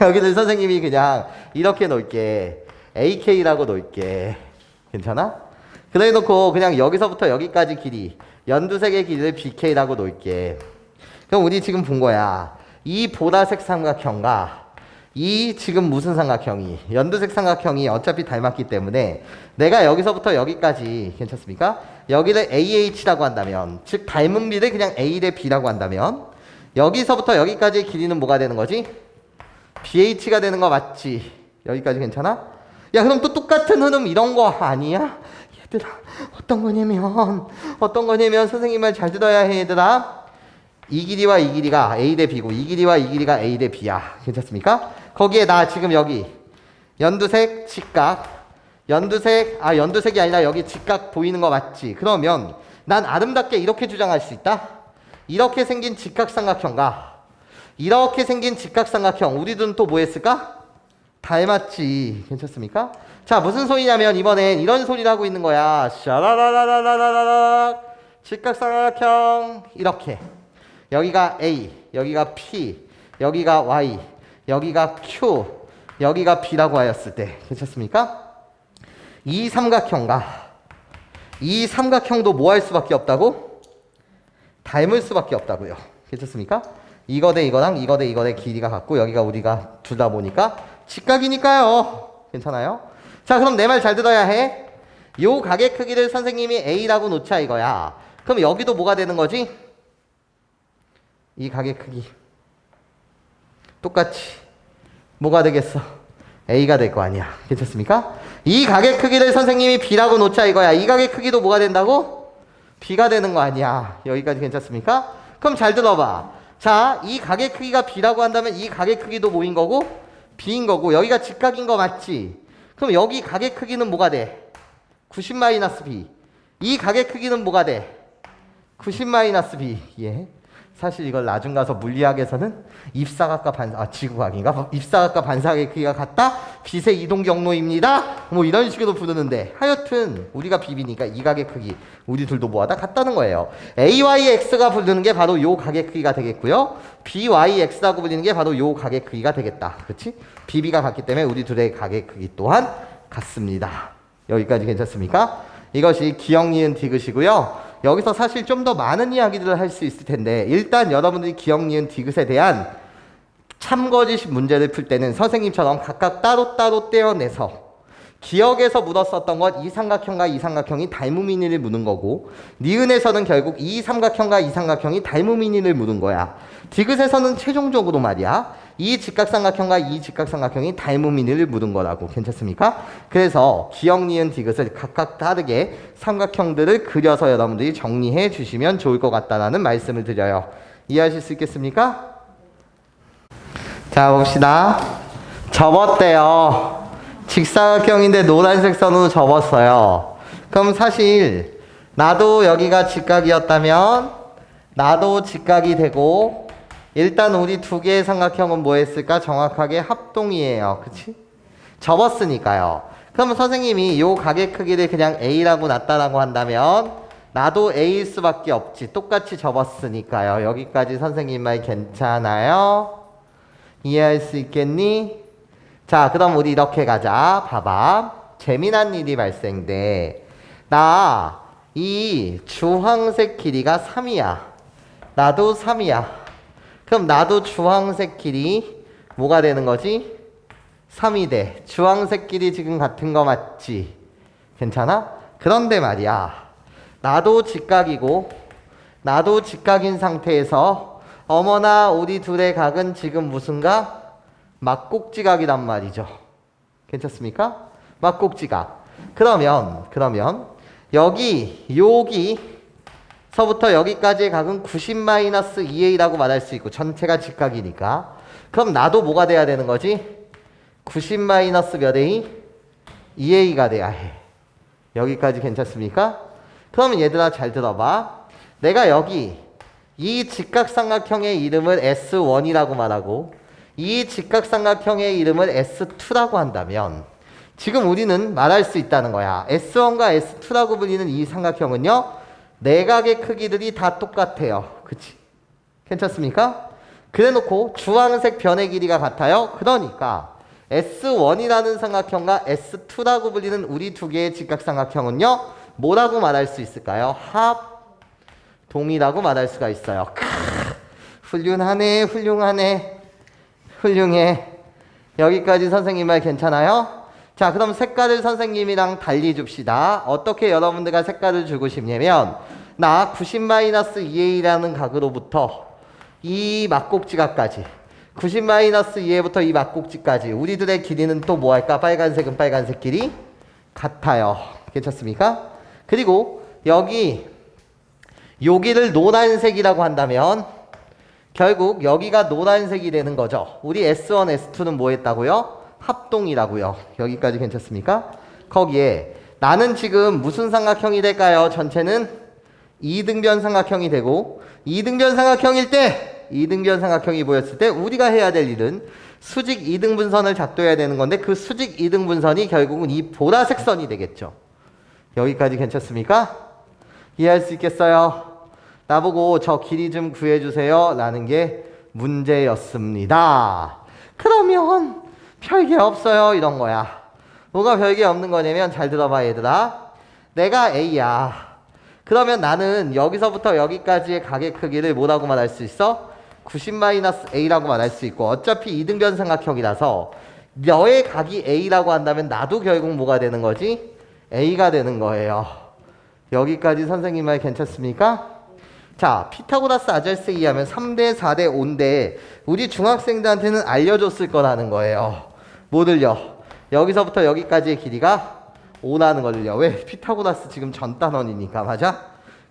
여기를 선생님이 그냥 이렇게 놓을게. AK라고 놓을게. 괜찮아? 그래 놓고 그냥 여기서부터 여기까지 길이 연두색의 길이를 BK라고 놓을게. 그럼 우리 지금 본 거야. 이 보라색 삼각형과 이 지금 무슨 삼각형이 연두색 삼각형이 어차피 닮았기 때문에 내가 여기서부터 여기까지 괜찮습니까? 여기를 AH라고 한다면 즉 닮은 비를 그냥 A 대 B라고 한다면 여기서부터 여기까지의 길이는 뭐가 되는 거지? BH가 되는 거 맞지? 여기까지 괜찮아? 야, 그럼 또 똑같은 흐름 이런 거 아니야? 얘들아, 어떤 거냐면 선생님 말 잘 들어야 해. 얘들아, 이 길이와 이 길이가 A 대 B고 이 길이와 이 길이가 A 대 B야. 괜찮습니까? 거기에 나 지금 여기 연두색 직각, 연두색이 아니라 여기 직각 보이는 거 맞지? 그러면 난 아름답게 이렇게 주장할 수 있다. 이렇게 생긴 직각삼각형과 이렇게 생긴 직각삼각형, 우리들은 또 뭐 했을까? 닮았지. 괜찮습니까? 자, 무슨 소리냐면 이번엔 이런 소리를 하고 있는 거야. 샤라라라라라라라. 직각삼각형 이렇게. 여기가 A, 여기가 P, 여기가 Y, 여기가 Q, 여기가 B라고 하였을 때 괜찮습니까? 이 삼각형과 이 삼각형도 뭐 할 수밖에 없다고? 닮을 수밖에 없다고요. 괜찮습니까? 이거 대 이거랑 이거 대 이거 대 길이가 같고 여기가 우리가 둘 다 보니까 직각이니까요. 괜찮아요? 자, 그럼 내 말 잘 들어야 해. 요 각의 크기를 선생님이 A라고 놓자 이거야. 그럼 여기도 뭐가 되는 거지? 이 각의 크기 똑같이 뭐가 되겠어? A가 될 거 아니야. 괜찮습니까? 이 각의 크기를 선생님이 B라고 놓자 이거야. 이 각의 크기도 뭐가 된다고? B가 되는 거 아니야. 여기까지 괜찮습니까? 그럼 잘 들어봐. 자, 이 각의 크기가 B라고 한다면 이 각의 크기도 뭐인 거고? B인 거고 여기가 직각인 거 맞지? 그럼 여기 각의 크기는 뭐가 돼? 90-B. 이 각의 크기는 뭐가 돼? 90-B. 예. 사실 이걸 나중 가서 물리학에서는 입사각과 지구각인가? 입사각과 반사각의 크기가 같다? 빛의 이동 경로입니다. 뭐 이런 식으로 부르는데 하여튼 우리가 비비니까 이 각의 크기 우리 둘도 뭐하다 같다는 거예요. AYX가 부르는 게 바로 요 각의 크기가 되겠고요. BYX라고 불리는 게 바로 요 각의 크기가 되겠다. 그렇지? BB가 같기 때문에 우리 둘의 각의 크기 또한 같습니다. 여기까지 괜찮습니까? 이것이 기억, 니은, 디귿이고요. 여기서 사실 좀 더 많은 이야기들을 할 수 있을 텐데 일단 여러분들이 기억, 니은, 디귿에 대한 참거짓 문제를 풀 때는 선생님처럼 각각 따로따로 떼어내서 기억에서 묻었었던 것 이 삼각형과 이 삼각형이 닮음이니를 묻는 거고 니은에서는 결국 이 삼각형과 이 삼각형이 닮음이니를 묻는 거야. 디귿에서는 최종적으로 말이야. 이 직각삼각형과 이 직각삼각형이 닮음이니를 묻은 거라고. 괜찮습니까? 그래서 기억, 니은, 디귿을 각각 다르게 삼각형들을 그려서 여러분들이 정리해 주시면 좋을 것 같다는 말씀을 드려요. 이해하실 수 있겠습니까? 자, 봅시다. 접었대요. 직사각형인데 노란색 선으로 접었어요. 그럼 사실 나도 여기가 직각이었다면 나도 직각이 되고 일단 우리 두 개의 삼각형은 뭐 했을까? 정확하게 합동이에요. 그치? 접었으니까요. 그럼 선생님이 요 각의 크기를 그냥 A라고 놨다라고 한다면 나도 A일 수밖에 없지. 똑같이 접었으니까요. 여기까지 선생님 말 괜찮아요? 이해할 수 있겠니? 자, 그럼 우리 이렇게 가자. 봐봐. 재미난 일이 발생돼. 나 이 주황색 길이가 3이야. 나도 3이야. 그럼 나도 주황색 길이 뭐가 되는 거지? 3이 돼. 주황색 길이 지금 같은 거 맞지? 괜찮아? 그런데 말이야. 나도 직각이고 나도 직각인 상태에서 어머나 우리 둘의 각은 지금 무슨가? 막곡지각이란 말이죠. 괜찮습니까? 막곡지각. 그러면 여기서부터 여기까지의 각은 90-2a라고 말할 수 있고 전체가 직각이니까 그럼 나도 뭐가 돼야 되는 거지? 90-몇 a? 2a가 돼야 해. 여기까지 괜찮습니까? 그러면 얘들아 잘 들어봐. 내가 여기 이 직각삼각형의 이름을 S1이라고 말하고 이 직각삼각형의 이름을 S2라고 한다면 지금 우리는 말할 수 있다는 거야. S1과 S2라고 불리는 이 삼각형은요. 내각의 크기들이 다 똑같아요. 그치? 괜찮습니까? 그래놓고 주황색 변의 길이가 같아요. 그러니까 S1이라는 삼각형과 S2라고 불리는 우리 두 개의 직각삼각형은요. 뭐라고 말할 수 있을까요? 합동이라고 말할 수가 있어요. 훌륭하네. 훌륭해. 여기까지 선생님 말 괜찮아요? 자, 그럼 색깔을 선생님이랑 달리 줍시다. 어떻게 여러분들과 색깔을 주고 싶냐면 나 90-2a라는 각으로부터 이 막곡지각까지 90-2a부터 이 막곡지까지 우리들의 길이는 또 뭐 할까? 빨간색은 빨간색 길이 같아요. 괜찮습니까? 그리고 여기를 노란색이라고 한다면 결국 여기가 노란색이 되는 거죠. 우리 S1, S2는 뭐 했다고요? 합동이라고요. 여기까지 괜찮습니까? 거기에 나는 지금 무슨 삼각형이 될까요? 전체는 이등변 삼각형이 되고 이등변 삼각형이 보였을 때 우리가 해야 될 일은 수직 이등분선을 작도해야 되는 건데 그 수직 이등분선이 결국은 이 보라색 선이 되겠죠. 여기까지 괜찮습니까? 이해할 수 있겠어요? 나보고 저 길이 좀 구해주세요 라는 게 문제였습니다. 그러면 별게 없어요 이런 거야. 뭐가 별게 없는 거냐면 잘 들어봐 얘들아. 내가 A야. 그러면 나는 여기서부터 여기까지의 가게 크기를 뭐라고 말할 수 있어? 90-A라고 말할 수 있고 어차피 이등변 삼각형이라서 너의 각이 A라고 한다면 나도 결국 뭐가 되는 거지? A가 되는 거예요. 여기까지 선생님 말 괜찮습니까? 자, 피타고라스 아절세이 하면 3대 4대 5인데 우리 중학생들한테는 알려줬을 거라는 거예요. 뭐들요? 여기서부터 여기까지의 길이가 5라는 걸요. 왜? 피타고라스 지금 전 단원이니까 맞아?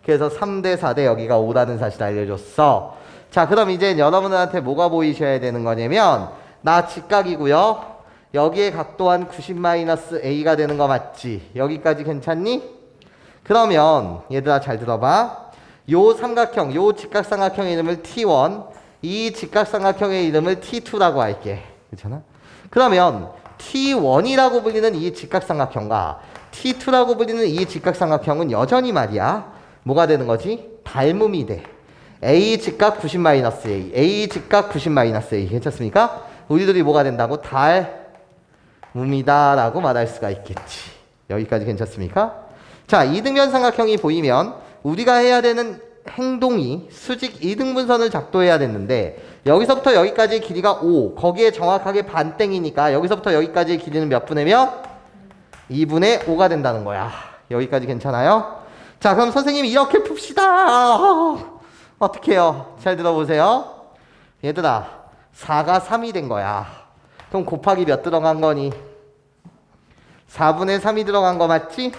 그래서 3대 4대 여기가 5라는 사실 알려줬어. 자, 그럼 이제 여러분들한테 뭐가 보이셔야 되는 거냐면 나 직각이고요. 여기에 각 또한 90-A가 되는 거 맞지? 여기까지 괜찮니? 그러면 얘들아 잘 들어봐. 요 삼각형, 요 직각삼각형의 이름을 T1, 이 직각삼각형의 이름을 T2라고 할게. 괜찮아? 그러면 T1이라고 불리는 이 직각삼각형과 T2라고 불리는 이 직각삼각형은 여전히 말이야. 뭐가 되는 거지? 닮음이 돼. A 직각 90-A, A 직각 90-A. 괜찮습니까? 우리들이 뭐가 된다고? 닮음이다 라고 말할 수가 있겠지. 여기까지 괜찮습니까? 자, 이등변 삼각형이 보이면 우리가 해야 되는 행동이 수직 이등분선을 작도해야 됐는데 여기서부터 여기까지의 길이가 5, 거기에 정확하게 반땡이니까 여기서부터 여기까지의 길이는 몇 분의 몇? 2분의 5가 된다는 거야. 여기까지 괜찮아요? 자, 그럼 선생님 이렇게 풉시다. 어떻게 해요? 잘 들어보세요. 얘들아, 4가 3이 된 거야. 그럼 곱하기 몇 들어간 거니? 4분의 3이 들어간 거 맞지?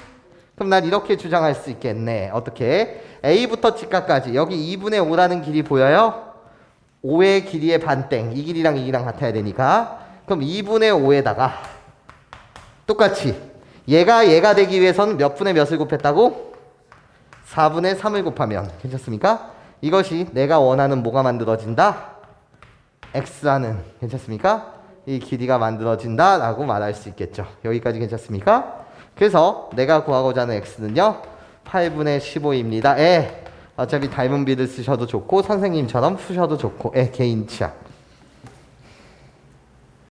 그럼 난 이렇게 주장할 수 있겠네. 어떻게? A부터 직각까지 여기 2분의 5라는 길이 보여요? 5의 길이의 반땡. 이 길이랑 이 길이랑 같아야 되니까. 그럼 2분의 5에다가 똑같이 얘가 되기 위해서는 몇 분의 몇을 곱했다고? 4분의 3을 곱하면 괜찮습니까? 이것이 내가 원하는 뭐가 만들어진다? X라는 괜찮습니까? 이 길이가 만들어진다 라고 말할 수 있겠죠. 여기까지 괜찮습니까? 그래서 내가 구하고자 하는 X는요 8분의 15입니다. 어차피 닮은 비를 쓰셔도 좋고 선생님처럼 푸셔도 좋고 개인 취향.